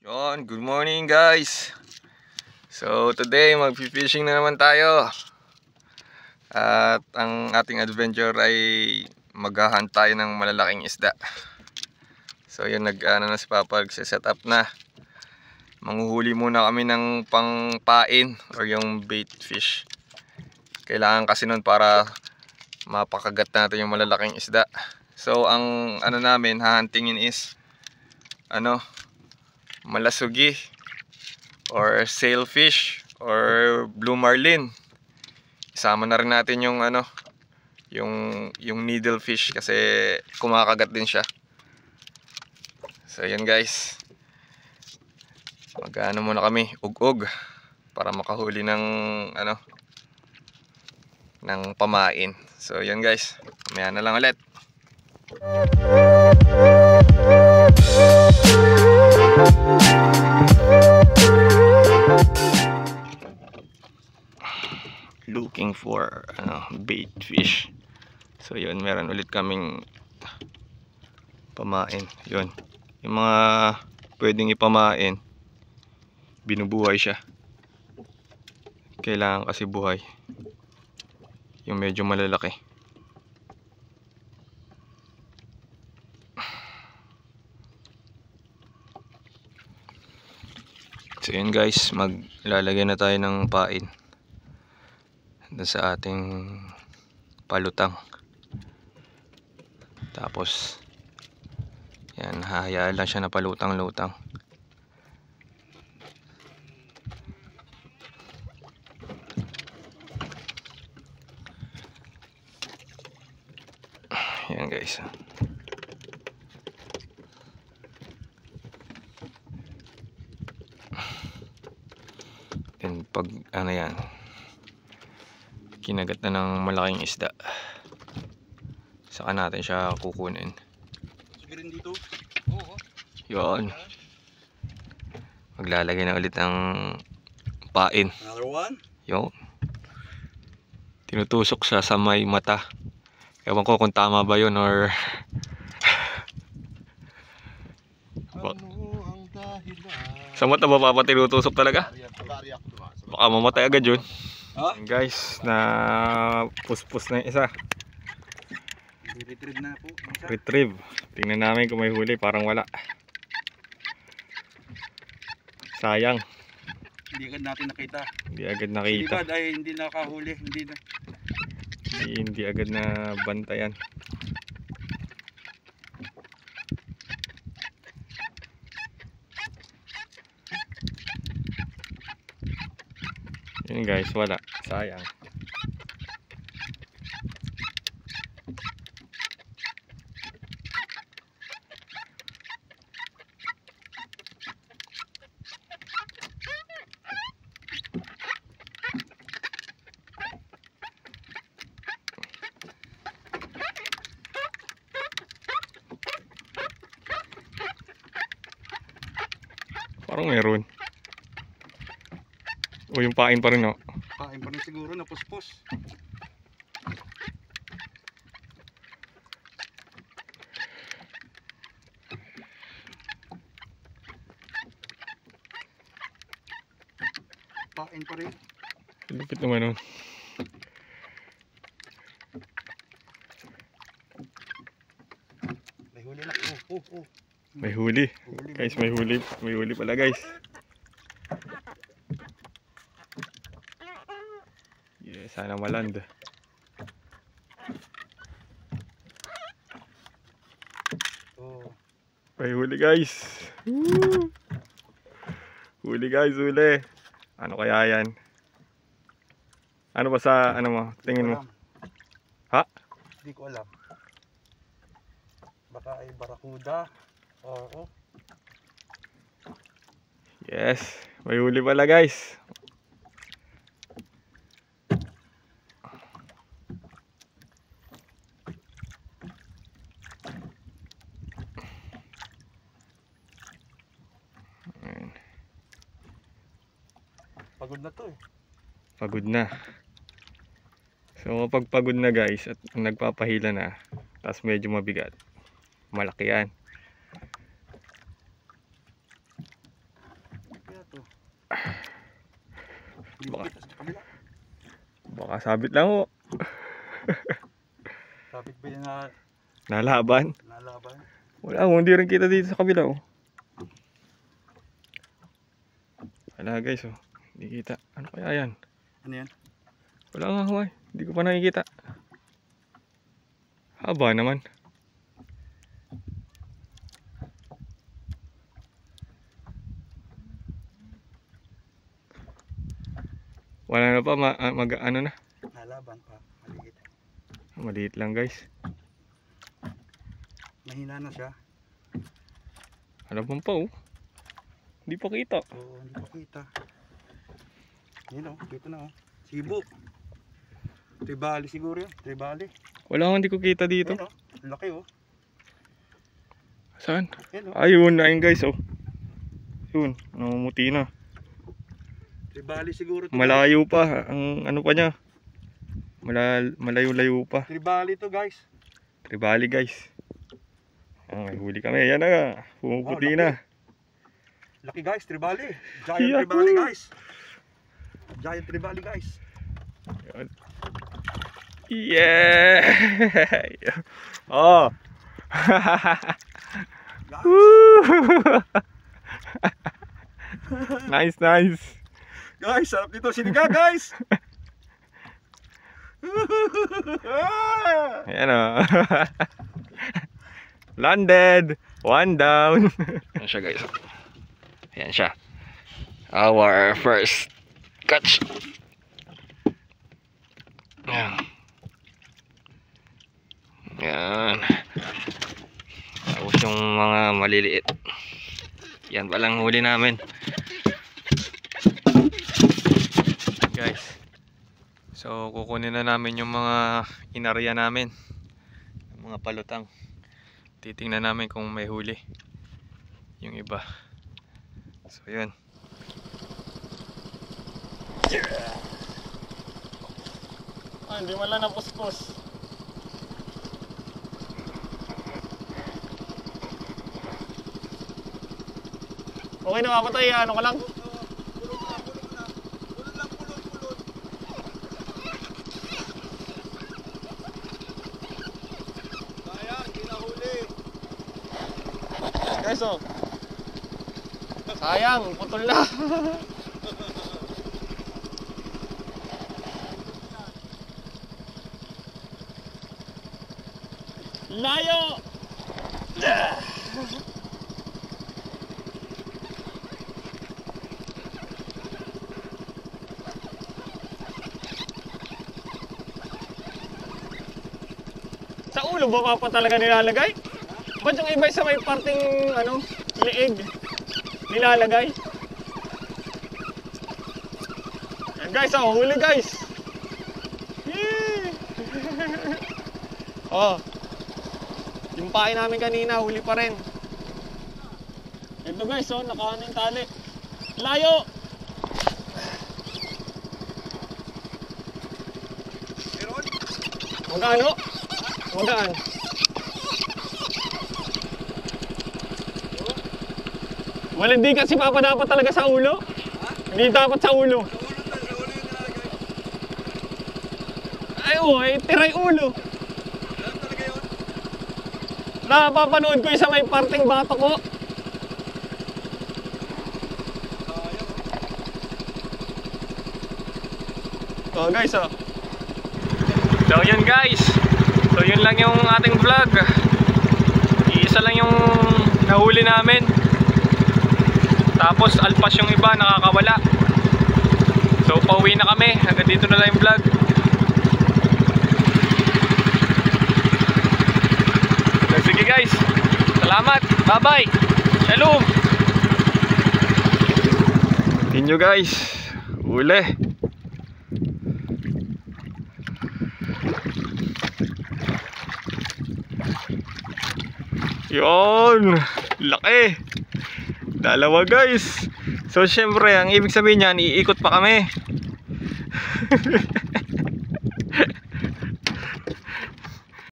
Yon, good morning guys. So today mag-fishing na naman tayo. At ang ating adventure ay maghahunt tayo ng malalaking isda. So yun, na si Papa, set up na. Manghuhuli muna kami ng pangpain or yung bait fish. Kailangan kasi nun para mapakagat natin yung malalaking isda. So ang namin hahuntingin is malasugi or sailfish or blue marlin. Isama na rin natin yung yung needlefish kasi kumakagat din siya. So yan guys, muna kami ug-ug para makahuli ng ng pamain. So yan guys, mamaya na lang ulit. Looking for bait fish. So yun, meron ulit kaming pamain. Yun, yung mga pwedeng ipamain, binubuhay siya. Kailangan kasi buhay yung medyo malalaki. So yun guys, maglalagay na tayo ng pain doon sa ating palutang. Tapos yan, hahayaan lang siya na palutang-lutang. Yan guys. Then pag yan, kinagat na ng malaking isda, saka natin siya kukunin. Dito. Oo. Yun, maglalagay na ulit ng pain. Another one. Yun, tinutusok siya sa may mata. Ewan ko kung tama ba yun or sa mata ba Papa tinutusok talaga? Baka mamatay agad yun. Huh? Guys, na puspos na yung isa. Retrieve na po. Retrieve. Tingnan namin kung may huli, parang wala. Sayang. Hindi agad natin nakita. Hindi agad nakita. Hindi ay hindi nakahuli, Hindi agad na bantayan. Yun guys, wala. Sayang. Parang meron. O yung pain pa rin, no? Pain pa rin siguro na puspos. Pain pa rin. Lupit naman, no? May huli na. Oh. May huli. Guys, may huli. May huli pala guys. Yeah, sana maland. Oh. May huli guys. Woo! Huli guys, huli. Ano kaya yan? Ano ba sa mo? Tingin mo? Ha? Hindi ko alam. Baka ay barakuda. Oo. Yes, may huli pala guys. Pagod na to eh. Pagod na. So kapag pagod na guys at nagpapahila na, tapos medyo mabigat, malaki yan. to. Hindi Baka. makita sa kabila. Baka sabit lang ho. Sabit ba yan na Nalaban. nalaban? Wala ho, hindi rin kita dito sa kabila oh. Wala guys oh. Hindi kita. Ano kaya yan? Ano yan? Wala nga ho ay. Hindi ko pa nakikita. Haba naman. Wala na pa, ano na. Nalaban pa. Maliit. Maliit lang guys. Mahina na siya. Halaban pa oh. Hindi pa kita. Oo, hindi pa kita. Yan o, kita na o. Sibo. Tribali siguro yan. Tribali. Wala akong hindi ko kita dito. Yan o, laki o. Saan? Yan o. Ayun na yun guys oh. Yun, namumuti na. Tribali siguro to. Malayo pa. Ang ano pa niya. Malayo-layo pa. Tribali to guys. Tribali guys. May huli kami. Yan na. Pumuputi Wow, na. Laki guys, tribali. Giant Yahoo! tribali guys. Giant tribali guys. Yan. Yeah! Oh! Guys. Woo! Nice, nice. Guys, sarap dito siniga guys. Ayan o. Landed. One down. Ayan siya guys. Ayan siya. Our first catch. Ayan. Ayan. Tapos yung mga maliliit. Yan palang huli namin. Guys. So kukunin na namin yung mga inarya namin. Yung mga palutang. Titingnan namin kung may huli yung iba. So yun. Hindi man lang napuspos. Okay na mapatay, ano ka lang? Guys, oh. Sayang, putol na. Layo. Sa ulo ba pa talaga nilalagay? Ba't yung iba sa may parting ano, leeg nilalagay? Ayan guys, oh, huli guys. Yee! Oh. Yung pain namin kanina, huli pa rin. Ito guys, oh, nakaano yung tali. Layo! Magkano? Magkaan? Wala, hindi kasi papa dapat talaga sa ulo. Hindi dapat sa ulo. Ay, tiray ulo. Napapanood ko yung sa may parting bato ko. Oh guys, oh. So yun guys. So yun lang yung ating vlog. Iisa lang yung nahuli namin. Tapos alpas yung iba nakakawala. So pauwi na kami. Hanggang dito na lang yung vlog. So, sige guys. Salamat. Bye bye. Shalom. Inyo guys. Uli. Yon. Laki. Dalawa guys. So syempre ang ibig sabihin niyan iikot pa kami.